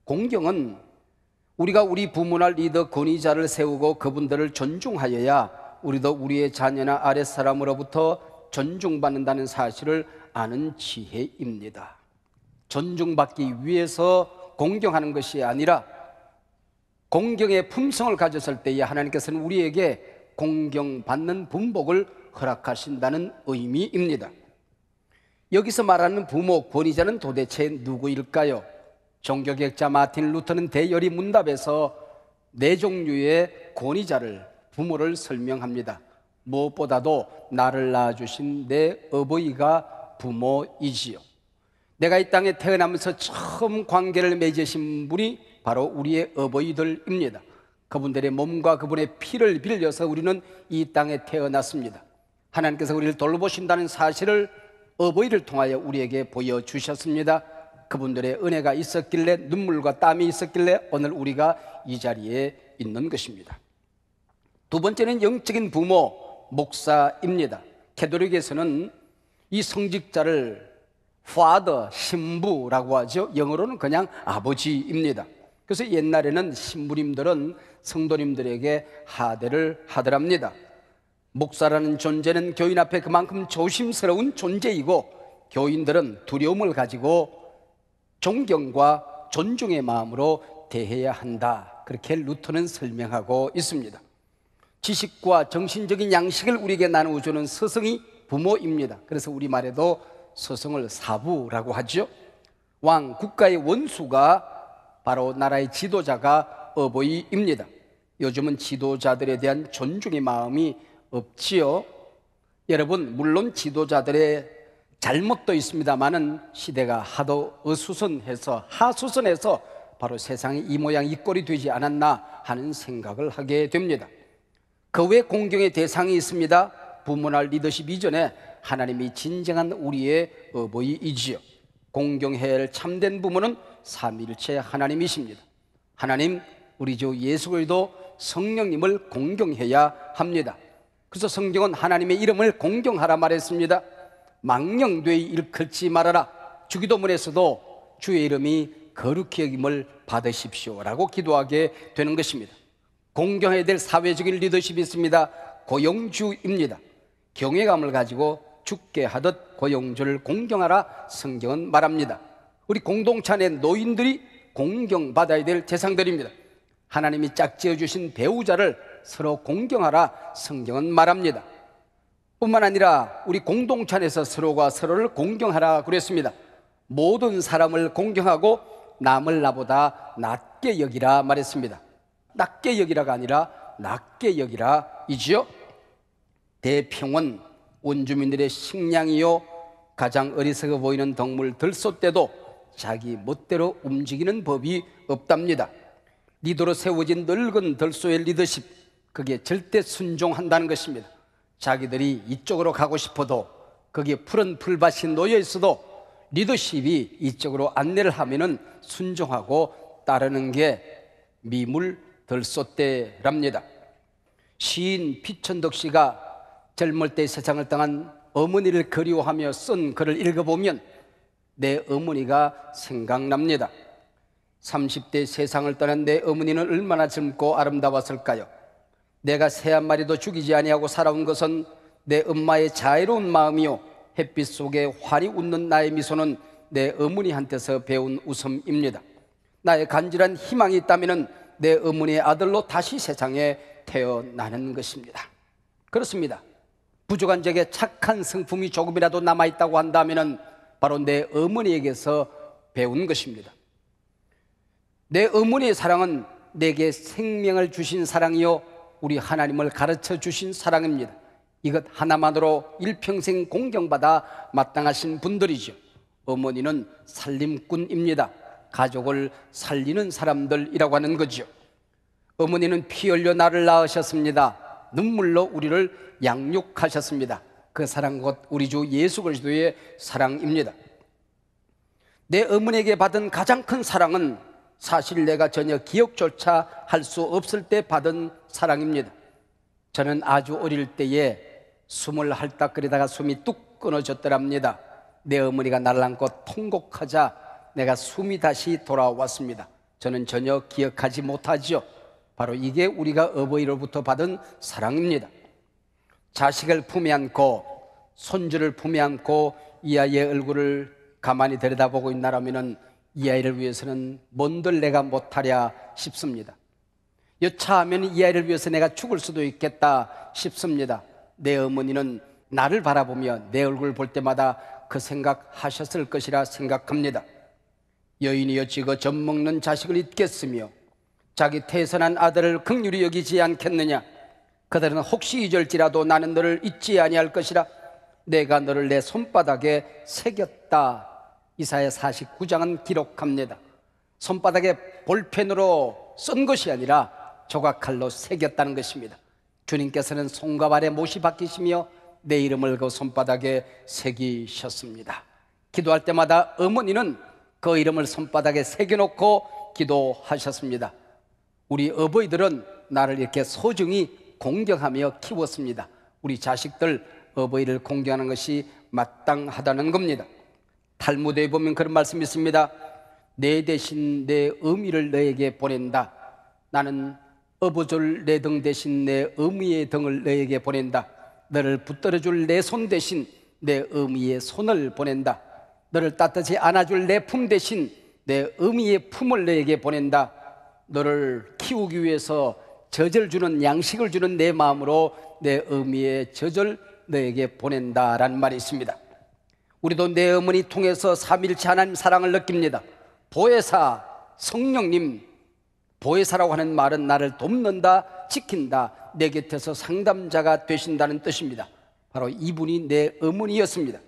공경은 우리가 우리 부모나 리더 권위자를 세우고 그분들을 존중하여야 우리도 우리의 자녀나 아랫사람으로부터 존중받는다는 사실을 아는 지혜입니다. 존중받기 위해서 공경하는 것이 아니라 공경의 품성을 가졌을 때에 하나님께서는 우리에게 공경받는 분복을 허락하신다는 의미입니다. 여기서 말하는 부모, 권위자는 도대체 누구일까요? 종교개혁자 마틴 루터는 대열이 문답에서 네 종류의 권위자를, 부모를 설명합니다. 무엇보다도 나를 낳아주신 내 어버이가 부모이지요. 내가 이 땅에 태어나면서 처음 관계를 맺으신 분이 바로 우리의 어버이들입니다. 그분들의 몸과 그분의 피를 빌려서 우리는 이 땅에 태어났습니다. 하나님께서 우리를 돌보신다는 사실을 어버이를 통하여 우리에게 보여주셨습니다. 그분들의 은혜가 있었길래, 눈물과 땀이 있었길래 오늘 우리가 이 자리에 있는 것입니다. 두 번째는 영적인 부모, 목사입니다. 캐톨릭에서는 이 성직자를 father, 신부라고 하죠. 영어로는 그냥 아버지입니다. 그래서 옛날에는 신부님들은 성도님들에게 하대를 하더랍니다. 목사라는 존재는 교인 앞에 그만큼 조심스러운 존재이고, 교인들은 두려움을 가지고 존경과 존중의 마음으로 대해야 한다. 그렇게 루터는 설명하고 있습니다. 지식과 정신적인 양식을 우리에게 나누어주는 스승이 부모입니다. 그래서 우리말에도 스승을 사부라고 하죠. 왕, 국가의 원수가 바로 나라의 지도자가 어버이입니다. 요즘은 지도자들에 대한 존중의 마음이 없지요. 여러분, 물론 지도자들의 잘못도 있습니다만은 시대가 하도 하수선해서 바로 세상이 이 모양 이 꼴이 되지 않았나 하는 생각을 하게 됩니다. 그 외 공경의 대상이 있습니다. 부모나 리더십 이전에 하나님이 진정한 우리의 어버이이지요. 공경해야 할 참된 부모는 삼위일체 하나님이십니다. 하나님, 우리 주 예수 그리스도 성령님을 공경해야 합니다. 그래서 성경은 하나님의 이름을 공경하라 말했습니다. 망령되이 일컬지 말아라. 주기도문에서도 주의 이름이 거룩히 여김을 받으십시오라고 기도하게 되는 것입니다. 공경해야 될 사회적인 리더십이 있습니다. 고용주입니다. 경외감을 가지고 죽게 하듯 고용주를 공경하라 성경은 말합니다. 우리 공동체 안의 노인들이 공경받아야 될 대상들입니다. 하나님이 짝지어 주신 배우자를 서로 공경하라 성경은 말합니다. 뿐만 아니라 우리 공동체 안에서 서로가 서로를 공경하라 그랬습니다. 모든 사람을 공경하고 남을 나보다 낮게 여기라 말했습니다. 낮게 여기라가 아니라 낮게 여기라 이지요. 대평원, 원주민들의 식량이요, 가장 어리석어 보이는 동물 들소떼도 자기 멋대로 움직이는 법이 없답니다. 리더로 세워진 늙은 들소의 리더십, 그게 절대 순종한다는 것입니다. 자기들이 이쪽으로 가고 싶어도, 거기에 푸른 풀밭이 놓여 있어도 리더십이 이쪽으로 안내를 하면은 순종하고 따르는 게 미물 들소떼랍니다. 시인 피천덕 씨가 젊을 때 세상을 떠난 어머니를 그리워하며 쓴 글을 읽어보면 내 어머니가 생각납니다. 30대 세상을 떠난 내 어머니는 얼마나 젊고 아름다웠을까요? 내가 새 한 마리도 죽이지 아니하고 살아온 것은 내 엄마의 자애로운 마음이요, 햇빛 속에 환히 웃는 나의 미소는 내 어머니한테서 배운 웃음입니다. 나의 간절한 희망이 있다면 내 어머니의 아들로 다시 세상에 태어나는 것입니다. 그렇습니다. 부족한 적에 착한 성품이 조금이라도 남아있다고 한다면 바로 내 어머니에게서 배운 것입니다. 내 어머니의 사랑은 내게 생명을 주신 사랑이요, 우리 하나님을 가르쳐 주신 사랑입니다. 이것 하나만으로 일평생 공경받아 마땅하신 분들이죠. 어머니는 살림꾼입니다. 가족을 살리는 사람들이라고 하는 거죠. 어머니는 피 흘려 나를 낳으셨습니다. 눈물로 우리를 양육하셨습니다. 그 사랑 곧 우리 주 예수 그리스도의 사랑입니다. 내 어머니에게 받은 가장 큰 사랑은 사실 내가 전혀 기억조차 할 수 없을 때 받은 사랑입니다. 저는 아주 어릴 때에 숨을 헐떡거리다가 숨이 뚝 끊어졌더랍니다. 내 어머니가 나를 안고 통곡하자 내가 숨이 다시 돌아왔습니다. 저는 전혀 기억하지 못하지요. 바로 이게 우리가 어버이로부터 받은 사랑입니다. 자식을 품에 안고 손주를 품에 안고 이 아이의 얼굴을 가만히 들여다보고 있나라면 이 아이를 위해서는 뭔들 내가 못하랴 싶습니다. 여차하면 이 아이를 위해서 내가 죽을 수도 있겠다 싶습니다. 내 어머니는 나를 바라보며 내 얼굴을 볼 때마다 그 생각하셨을 것이라 생각합니다. 여인이 어찌 그 젖먹는 자식을 잊겠으며 자기 태선한 아들을 긍휼히 여기지 않겠느냐. 그들은 혹시 잊을지라도 나는 너를 잊지 아니할 것이라. 내가 너를 내 손바닥에 새겼다. 이사야 49장은 기록합니다. 손바닥에 볼펜으로 쓴 것이 아니라 조각칼로 새겼다는 것입니다. 주님께서는 손과 발에 못이 박히시며 내 이름을 그 손바닥에 새기셨습니다. 기도할 때마다 어머니는 그 이름을 손바닥에 새겨놓고 기도하셨습니다. 우리 어버이들은 나를 이렇게 소중히 공경하며 키웠습니다. 우리 자식들 어버이를 공경하는 것이 마땅하다는 겁니다. 탈무드에 보면 그런 말씀이 있습니다. 내 대신 내 어미를 너에게 보낸다. 나는 업어줄 내 등 대신 내 어미의 등을 너에게 보낸다. 너를 붙들어줄 내 손 대신 내 어미의 손을 보낸다. 너를 따뜻히 안아줄 내 품 대신 내 어미의 품을 너에게 보낸다. 너를 키우기 위해서 젖을 주는 양식을 주는 내 마음으로 내 어미의 젖을 너에게 보낸다라는 말이 있습니다. 우리도 내 어머니 통해서 삼위일체 하나님 사랑을 느낍니다. 보혜사, 성령님, 보혜사라고 하는 말은 나를 돕는다, 지킨다, 내 곁에서 상담자가 되신다는 뜻입니다. 바로 이분이 내 어머니였습니다.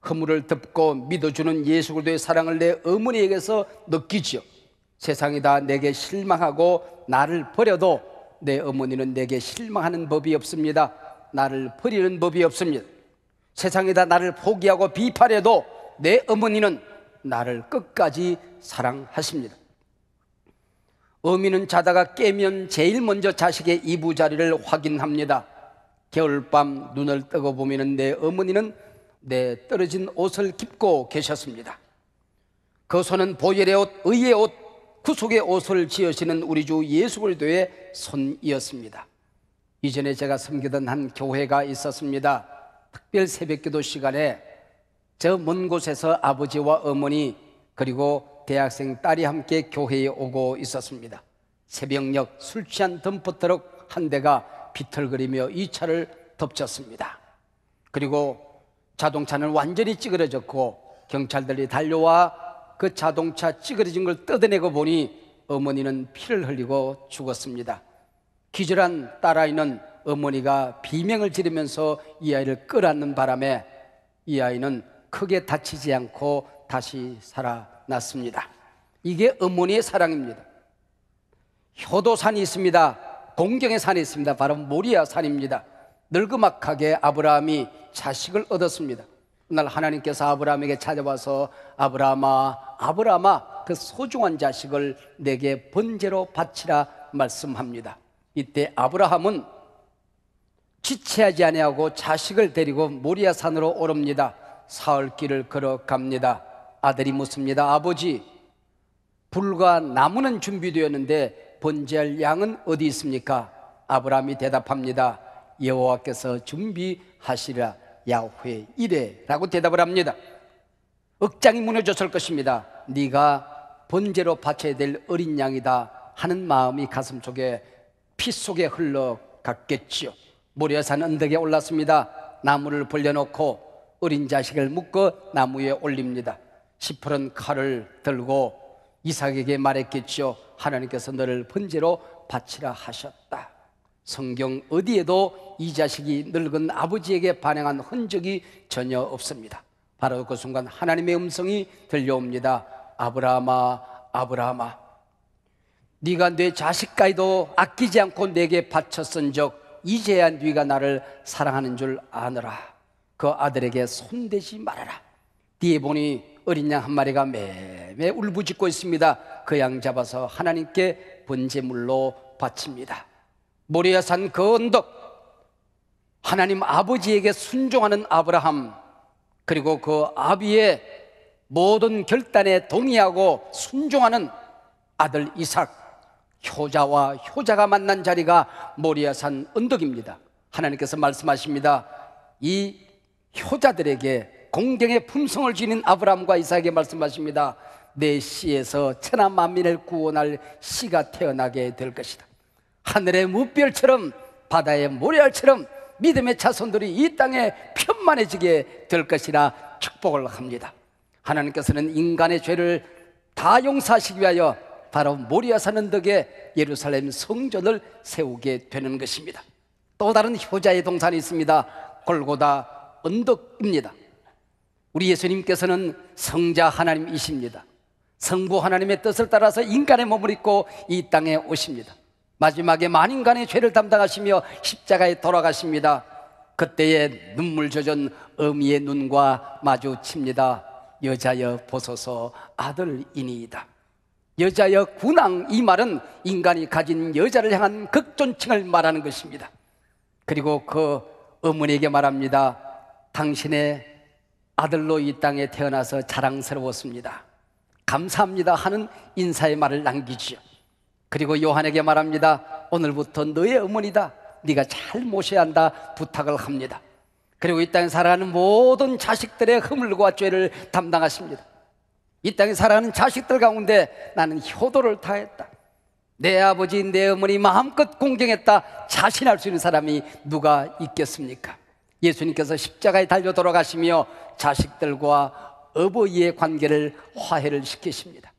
허물을 덮고 믿어주는 예수 그리스도의 사랑을 내 어머니에게서 느끼지요. 세상이 다 내게 실망하고 나를 버려도 내 어머니는 내게 실망하는 법이 없습니다. 나를 버리는 법이 없습니다. 세상이 다 나를 포기하고 비판해도 내 어머니는 나를 끝까지 사랑하십니다. 어미는 자다가 깨면 제일 먼저 자식의 이부자리를 확인합니다. 겨울밤 눈을 뜨고 보면 내 어머니는 내 떨어진 옷을 깁고 계셨습니다. 그 손은 보혈의 옷, 의의 옷, 구속의 옷을 지으시는 우리 주 예수 그리스도의 손이었습니다. 이전에 제가 섬기던 한 교회가 있었습니다. 특별 새벽기도 시간에 저 먼 곳에서 아버지와 어머니 그리고 대학생 딸이 함께 교회에 오고 있었습니다. 새벽녘 술 취한 덤프트럭 한 대가 비틀거리며 이 차를 덮쳤습니다. 그리고 자동차는 완전히 찌그러졌고 경찰들이 달려와 그 자동차 찌그러진 걸 뜯어내고 보니 어머니는 피를 흘리고 죽었습니다. 기절한 딸아이는 어머니가 비명을 지르면서 이 아이를 끌어안는 바람에 이 아이는 크게 다치지 않고 다시 살아났습니다. 이게 어머니의 사랑입니다. 효도산이 있습니다. 공경의 산이 있습니다. 바로 모리아 산입니다. 늙그막하게 아브라함이 자식을 얻었습니다. 그날 하나님께서 아브라함에게 찾아와서 아브라함아, 아브라함아, 그 소중한 자식을 내게 번제로 바치라 말씀합니다. 이때 아브라함은 지체하지 아니하고 자식을 데리고 모리아 산으로 오릅니다. 사흘길을 걸어갑니다. 아들이 묻습니다. 아버지, 불과 나무는 준비되었는데 번제할 양은 어디 있습니까? 아브라함이 대답합니다. 여호와께서 준비하시라 야훼 이레라고 대답을 합니다. 억장이 무너졌을 것입니다. 네가 번제로 바쳐야 될 어린 양이다 하는 마음이 가슴 속에 피 속에 흘러갔겠지요. 모리아산 언덕에 올랐습니다. 나무를 벌려놓고 어린 자식을 묶어 나무에 올립니다. 시퍼런 칼을 들고 이삭에게 말했겠지요. 하나님께서 너를 번제로 바치라 하셨다. 성경 어디에도 이 자식이 늙은 아버지에게 반응한 흔적이 전혀 없습니다. 바로 그 순간 하나님의 음성이 들려옵니다. 아브라함아, 아브라함아, 네가 내 자식까지도 아끼지 않고 내게 바쳤은즉 이제야 네가 나를 사랑하는 줄 아느라. 그 아들에게 손대지 말아라. 뒤에 보니 어린 양 한 마리가 매매 울부짖고 있습니다. 그 양 잡아서 하나님께 번제물로 바칩니다. 모리아산 그 언덕, 하나님 아버지에게 순종하는 아브라함, 그리고 그 아비의 모든 결단에 동의하고 순종하는 아들 이삭, 효자와 효자가 만난 자리가 모리아산 언덕입니다. 하나님께서 말씀하십니다. 이 효자들에게 공경의 품성을 지닌 아브라함과 이삭에게 말씀하십니다. 내 씨에서 천하 만민을 구원할 씨가 태어나게 될 것이다. 하늘의 무별처럼 바다의 모래알처럼 믿음의 자손들이 이 땅에 편만해지게 될 것이라 축복을 합니다. 하나님께서는 인간의 죄를 다 용서하시기 위하여 바로 모리아산 언덕에 예루살렘 성전을 세우게 되는 것입니다. 또 다른 효자의 동산이 있습니다. 골고다 언덕입니다. 우리 예수님께서는 성자 하나님이십니다. 성부 하나님의 뜻을 따라서 인간의 몸을 입고 이 땅에 오십니다. 마지막에 만인간의 죄를 담당하시며 십자가에 돌아가십니다. 그때에 눈물 젖은 어미의 눈과 마주칩니다. 여자여 보소서 아들이니이다. 여자여 군왕, 이 말은 인간이 가진 여자를 향한 극존칭을 말하는 것입니다. 그리고 그 어머니에게 말합니다. 당신의 아들로 이 땅에 태어나서 자랑스러웠습니다. 감사합니다 하는 인사의 말을 남기지요. 그리고 요한에게 말합니다. 오늘부터 너의 어머니다. 네가 잘 모셔야 한다 부탁을 합니다. 그리고 이 땅에 살아가는 모든 자식들의 허물과 죄를 담당하십니다. 이 땅에 살아가는 자식들 가운데 나는 효도를 다했다, 내 아버지 내 어머니 마음껏 공경했다 자신할 수 있는 사람이 누가 있겠습니까? 예수님께서 십자가에 달려 돌아가시며 자식들과 어버이의 관계를 화해를 시키십니다.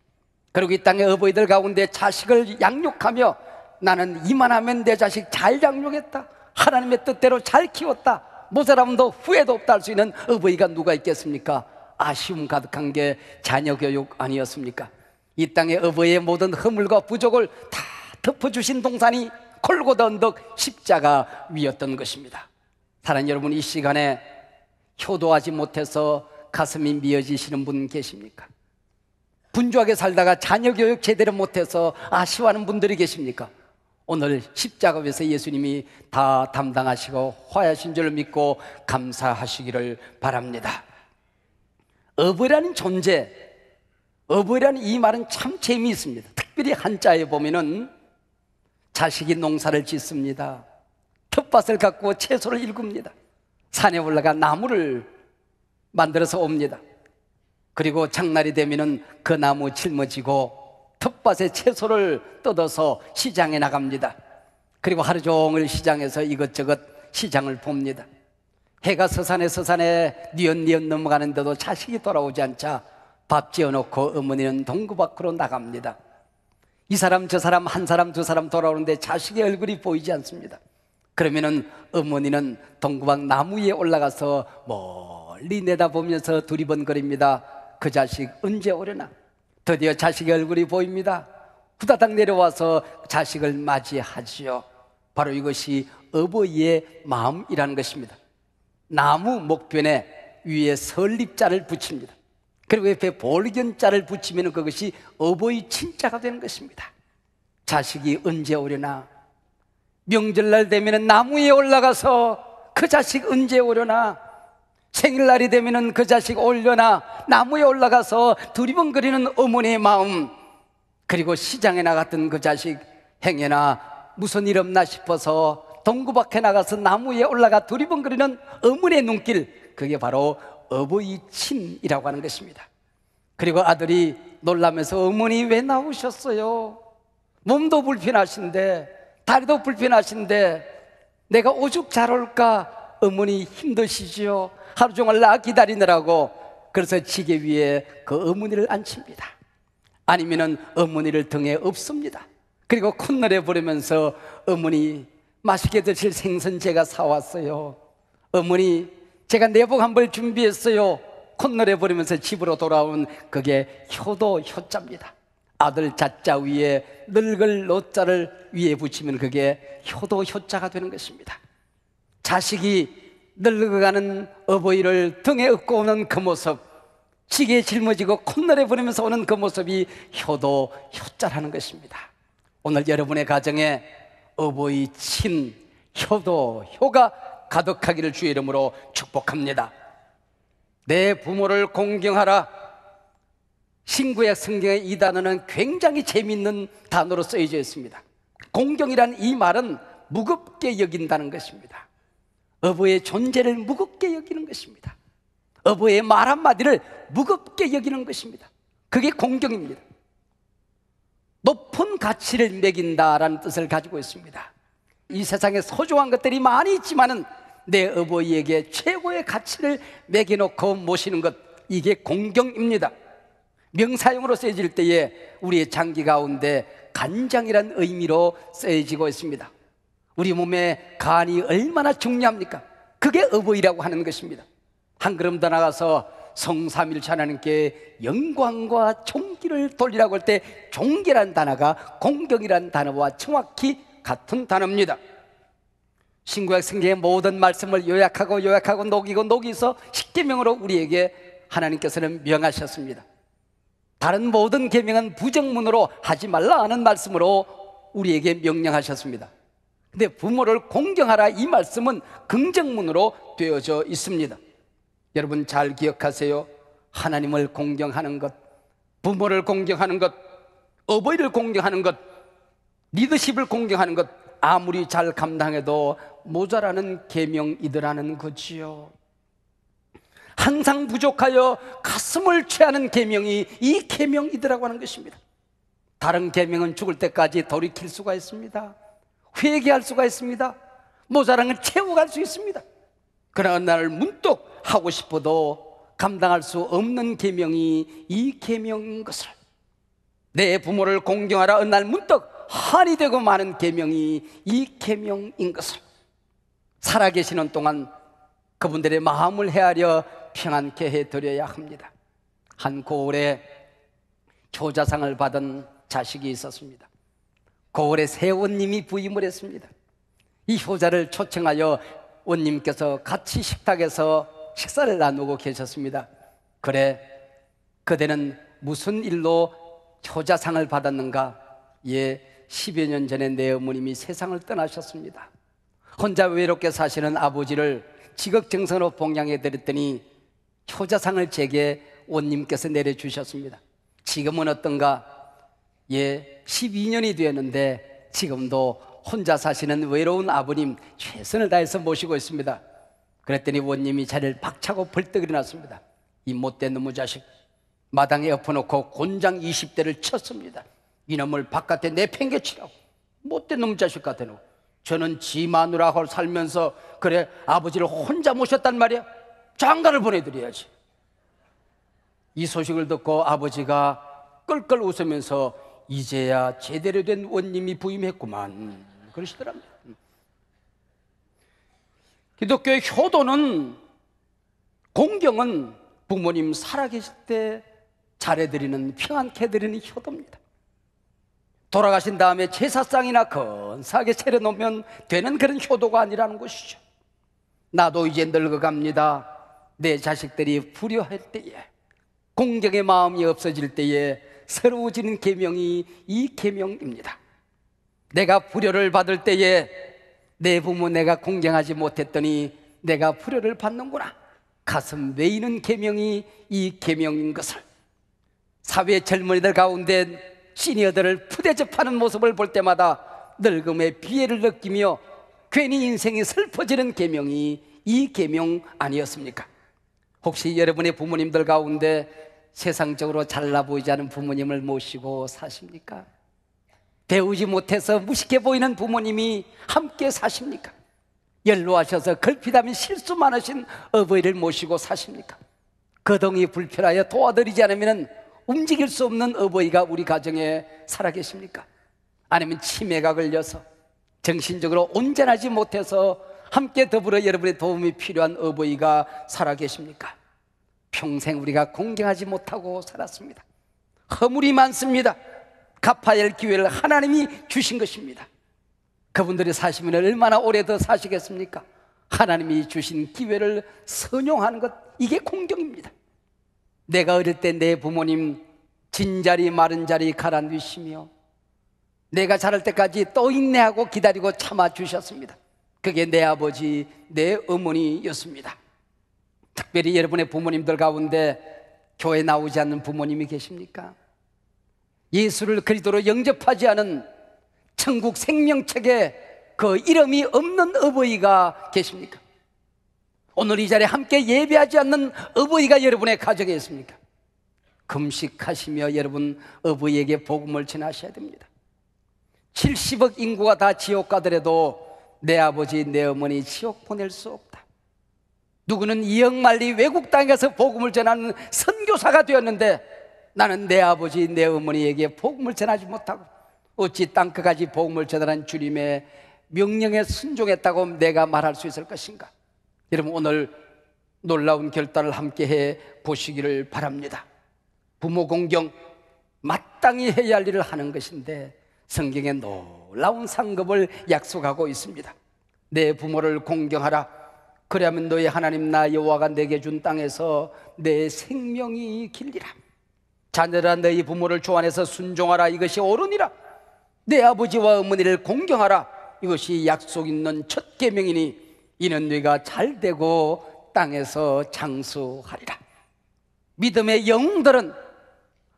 그리고 이 땅의 어버이들 가운데 자식을 양육하며 나는 이만하면 내 자식 잘 양육했다, 하나님의 뜻대로 잘 키웠다, 모자람도 후회도 없다 할 수 있는 어버이가 누가 있겠습니까? 아쉬움 가득한 게 자녀 교육 아니었습니까? 이 땅의 어버이의 모든 허물과 부족을 다 덮어주신 동산이 골고다 언덕 십자가 위였던 것입니다. 사랑하는 여러분, 이 시간에 효도하지 못해서 가슴이 미어지시는 분 계십니까? 분주하게 살다가 자녀 교육 제대로 못해서 아쉬워하는 분들이 계십니까? 오늘 십자가 위에서 예수님이 다 담당하시고 화해하신 줄 믿고 감사하시기를 바랍니다. 어버이라는 존재, 어버이라는 이 말은 참 재미있습니다. 특별히 한자에 보면은 자식이 농사를 짓습니다. 텃밭을 갖고 채소를 일굽니다. 산에 올라가 나무를 만들어서 옵니다. 그리고 장날이 되면은 그 나무 짊어지고 텃밭에 채소를 뜯어서 시장에 나갑니다. 그리고 하루 종일 시장에서 이것저것 시장을 봅니다. 해가 서산에 뉘엿뉘엿 넘어가는데도 자식이 돌아오지 않자 밥 지어놓고 어머니는 동구 밖으로 나갑니다. 이 사람 저 사람 한 사람 두 사람 돌아오는데 자식의 얼굴이 보이지 않습니다. 그러면은 어머니는 동구밖 나무 위에 올라가서 멀리 내다보면서 두리번거립니다. 그 자식 언제 오려나? 드디어 자식의 얼굴이 보입니다. 후다닥 내려와서 자식을 맞이하지요. 바로 이것이 어버이의 마음이라는 것입니다. 나무 목변에 위에 설립자를 붙입니다. 그리고 옆에 볼견자를 붙이면 그것이 어버이 친자가 되는 것입니다. 자식이 언제 오려나? 명절날 되면 나무 위에 올라가서 그 자식 언제 오려나? 생일날이 되면 그 자식 오려나? 나무에 올라가서 두리번거리는 어머니의 마음, 그리고 시장에 나갔던 그 자식 행여나 무슨 일 없나 싶어서 동구 밖에 나가서 나무 위에 올라가 두리번거리는 어머니의 눈길, 그게 바로 어버이 친이라고 하는 것입니다. 그리고 아들이 놀라면서 어머니 왜 나오셨어요? 몸도 불편하신데 다리도 불편하신데 내가 오죽 잘 올까? 어머니 힘드시지요? 하루 종일 나 기다리느라고. 그래서 지게 위에 그 어머니를 앉힙니다. 아니면은 어머니를 등에 엎습니다. 그리고 콧노래 부르면서 어머니 맛있게 드실 생선 제가 사왔어요. 어머니 제가 내복 한 벌 준비했어요. 콧노래 부르면서 집으로 돌아온 그게 효도 효자입니다. 아들 자자 위에 늙을 노자를 위에 붙이면 그게 효도 효자가 되는 것입니다. 자식이 늙어가는 어버이를 등에 업고 오는 그 모습, 지게에 짊어지고 콧노래 부르면서 오는 그 모습이 효도 효자라는 것입니다. 오늘 여러분의 가정에 어버이 친, 효도, 효가 가득하기를 주의 이름으로 축복합니다. 내 부모를 공경하라. 신구약 성경에 이 단어는 굉장히 재미있는 단어로 쓰여져 있습니다. 공경이란 이 말은 무겁게 여긴다는 것입니다. 어버이의 존재를 무겁게 여기는 것입니다. 어버이의 말 한마디를 무겁게 여기는 것입니다. 그게 공경입니다. 높은 가치를 매긴다라는 뜻을 가지고 있습니다. 이 세상에 소중한 것들이 많이 있지만은 내 어버이에게 최고의 가치를 매겨놓고 모시는 것, 이게 공경입니다. 명사용으로 쓰여질 때에 우리의 장기 가운데 간장이란 의미로 쓰여지고 있습니다. 우리 몸에 간이 얼마나 중요합니까? 그게 어버이라고 하는 것입니다. 한 걸음 더 나가서 성삼일체 하나님께 영광과 존귀를 돌리라고 할 때 존귀란 단어가 공경이란 단어와 정확히 같은 단어입니다. 신구약 성경의 모든 말씀을 요약하고 녹여서 십계명으로 우리에게 하나님께서는 명하셨습니다. 다른 모든 계명은 부정문으로 하지 말라 하는 말씀으로 우리에게 명령하셨습니다. 근데 부모를 공경하라 이 말씀은 긍정문으로 되어져 있습니다. 여러분 잘 기억하세요. 하나님을 공경하는 것, 부모를 공경하는 것, 어버이를 공경하는 것, 리더십을 공경하는 것, 아무리 잘 감당해도 모자라는 계명이더라는 거지요. 항상 부족하여 가슴을 채하는 계명이 이 계명이더라고 하는 것입니다. 다른 계명은 죽을 때까지 돌이킬 수가 있습니다. 회개할 수가 있습니다. 모자란 걸 채워갈 수 있습니다. 그러나 어느 날 문득 하고 싶어도 감당할 수 없는 계명이 이 계명인 것을, 내 부모를 공경하라 어느 날 문득 한이 되고 마는 계명이 이 계명인 것을, 살아계시는 동안 그분들의 마음을 헤아려 평안케 해드려야 합니다. 한 고을에 효자상을 받은 자식이 있었습니다. 고을에 새 원님이 부임을 했습니다. 이 효자를 초청하여 원님께서 같이 식탁에서 식사를 나누고 계셨습니다. 그래, 그대는 무슨 일로 효자상을 받았는가? 예, 10여 년 전에 내 어머님이 세상을 떠나셨습니다. 혼자 외롭게 사시는 아버지를 지극정성으로 봉양해 드렸더니 효자상을 제게 원님께서 내려주셨습니다. 지금은 어떤가? 예, 12년이 되었는데 지금도 혼자 사시는 외로운 아버님 최선을 다해서 모시고 있습니다. 그랬더니 원님이 자리를 박차고 벌떡 일어났습니다. 이 못된 놈의 자식, 마당에 엎어놓고 곤장 20대를 쳤습니다. 이놈을 바깥에 내팽개치라고. 못된 놈의 자식 같아 놓고. 저는 지 마누라하고 살면서 그래 아버지를 혼자 모셨단 말이야. 장가를 보내드려야지. 이 소식을 듣고 아버지가 껄껄 웃으면서 이제야 제대로 된 원님이 부임했구만 그러시더랍니다. 기독교의 효도는, 공경은 부모님 살아계실 때 잘해드리는, 평안케 해드리는 효도입니다. 돌아가신 다음에 제사상이나 근사하게 차려놓으면 되는 그런 효도가 아니라는 것이죠. 나도 이제 늙어갑니다. 내 자식들이 불효할 때에, 공경의 마음이 없어질 때에 새로워지는 계명이 이 계명입니다. 내가 불효를 받을 때에 내 부모 내가 공경하지 못했더니 내가 불효를 받는구나, 가슴 메이는 계명이 이 계명인 것을, 사회 젊은이들 가운데 시니어들을 푸대접하는 모습을 볼 때마다 늙음의 비애를 느끼며 괜히 인생이 슬퍼지는 계명이 이 계명 아니었습니까? 혹시 여러분의 부모님들 가운데 세상적으로 잘나 보이지 않은 부모님을 모시고 사십니까? 배우지 못해서 무식해 보이는 부모님이 함께 사십니까? 연로하셔서 걸핏하면 실수 많으신 어버이를 모시고 사십니까? 거동이 불편하여 도와드리지 않으면 움직일 수 없는 어버이가 우리 가정에 살아계십니까? 아니면 치매가 걸려서 정신적으로 온전하지 못해서 함께 더불어 여러분의 도움이 필요한 어버이가 살아계십니까? 평생 우리가 공경하지 못하고 살았습니다. 허물이 많습니다. 갚아야 할 기회를 하나님이 주신 것입니다. 그분들이 사시면 얼마나 오래 더 사시겠습니까? 하나님이 주신 기회를 선용하는 것, 이게 공경입니다. 내가 어릴 때 내 부모님 진자리 마른 자리 가라앉히시며 내가 자랄 때까지 또 인내하고 기다리고 참아주셨습니다. 그게 내 아버지, 내 어머니였습니다. 특별히 여러분의 부모님들 가운데 교회 나오지 않는 부모님이 계십니까? 예수를 그리스도로 영접하지 않은 천국 생명책에 그 이름이 없는 어버이가 계십니까? 오늘 이 자리에 함께 예배하지 않는 어버이가 여러분의 가정에 있습니까? 금식하시며 여러분 어버이에게 복음을 전하셔야 됩니다. 70억 인구가 다 지옥 가더라도 내 아버지 내 어머니 지옥 보낼 수 없다. 누구는 2억 만리 외국 땅에 가서 복음을 전하는 선교사가 되었는데 나는 내 아버지 내 어머니에게 복음을 전하지 못하고 어찌 땅끝까지 복음을 전하는 주님의 명령에 순종했다고 내가 말할 수 있을 것인가? 여러분 오늘 놀라운 결단을 함께 해 보시기를 바랍니다. 부모 공경 마땅히 해야 할 일을 하는 것인데 성경에 놀라운 상급을 약속하고 있습니다. 내 부모를 공경하라. 그래야만 너의 하나님 나 여호와가 내게 준 땅에서 내 생명이 길리라. 자녀라 너희 부모를 주 안에서 순종하라. 이것이 옳으니라. 내 아버지와 어머니를 공경하라. 이것이 약속 있는 첫 계명이니 이는 네가 잘되고 땅에서 장수하리라. 믿음의 영웅들은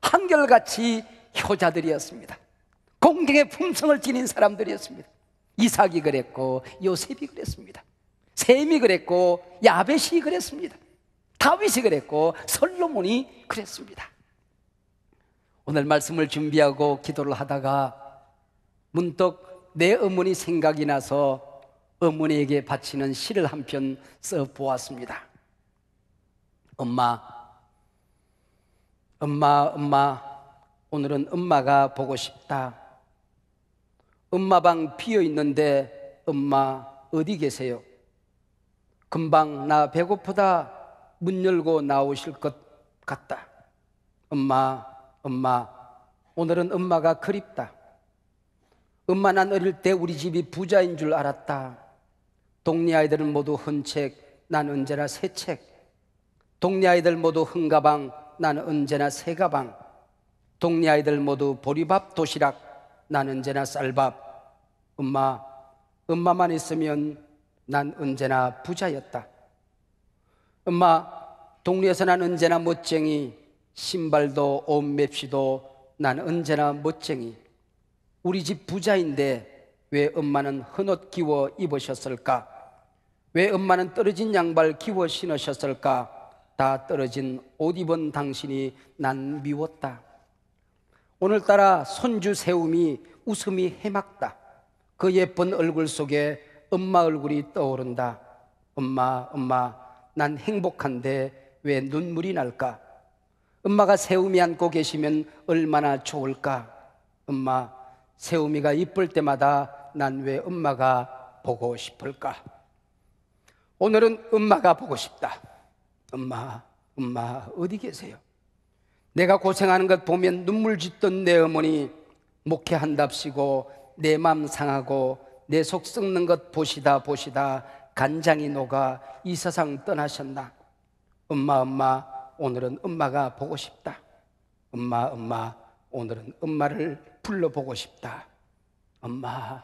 한결같이 효자들이었습니다. 공경의 품성을 지닌 사람들이었습니다. 이삭이 그랬고 요셉이 그랬습니다. 셈이 그랬고 야벳이 그랬습니다. 다윗이 그랬고 솔로몬이 그랬습니다. 오늘 말씀을 준비하고 기도를 하다가 문득 내 어머니 생각이 나서 어머니에게 바치는 시를 한 편 써보았습니다. 엄마, 오늘은 엄마가 보고 싶다. 엄마 방 비어 있는데 엄마 어디 계세요? 금방 나 배고프다 문 열고 나오실 것 같다. 엄마, 오늘은 엄마가 그립다. 엄마 난 어릴 때 우리 집이 부자인 줄 알았다. 동네 아이들은 모두 헌책, 난 언제나 새책. 동네 아이들 모두 흥가방, 난 언제나 새가방. 동네 아이들 모두 보리밥 도시락, 난 언제나 쌀밥. 엄마만 있으면 난 언제나 부자였다. 엄마, 동네에서 난 언제나 멋쟁이. 신발도 옷 맵시도 난 언제나 멋쟁이. 우리 집 부자인데 왜 엄마는 헌옷 기워 입으셨을까? 왜 엄마는 떨어진 양발 기워 신으셨을까? 다 떨어진 옷 입은 당신이 난 미웠다. 오늘따라 손주 세움이 웃음이 해맑다. 그 예쁜 얼굴 속에 엄마 얼굴이 떠오른다. 엄마, 난 행복한데 왜 눈물이 날까? 엄마가 세움이 안고 계시면 얼마나 좋을까? 엄마, 세움이가 이쁠 때마다 난 왜 엄마가 보고 싶을까? 오늘은 엄마가 보고 싶다. 엄마 어디 계세요? 내가 고생하는 것 보면 눈물 짓던 내 어머니 목회한답시고 내 맘 상하고 내 속 썩는 것 보시다 간장이 녹아 이 세상 떠나셨나? 엄마, 오늘은 엄마가 보고 싶다. 엄마, 오늘은 엄마를 불러보고 싶다. 엄마.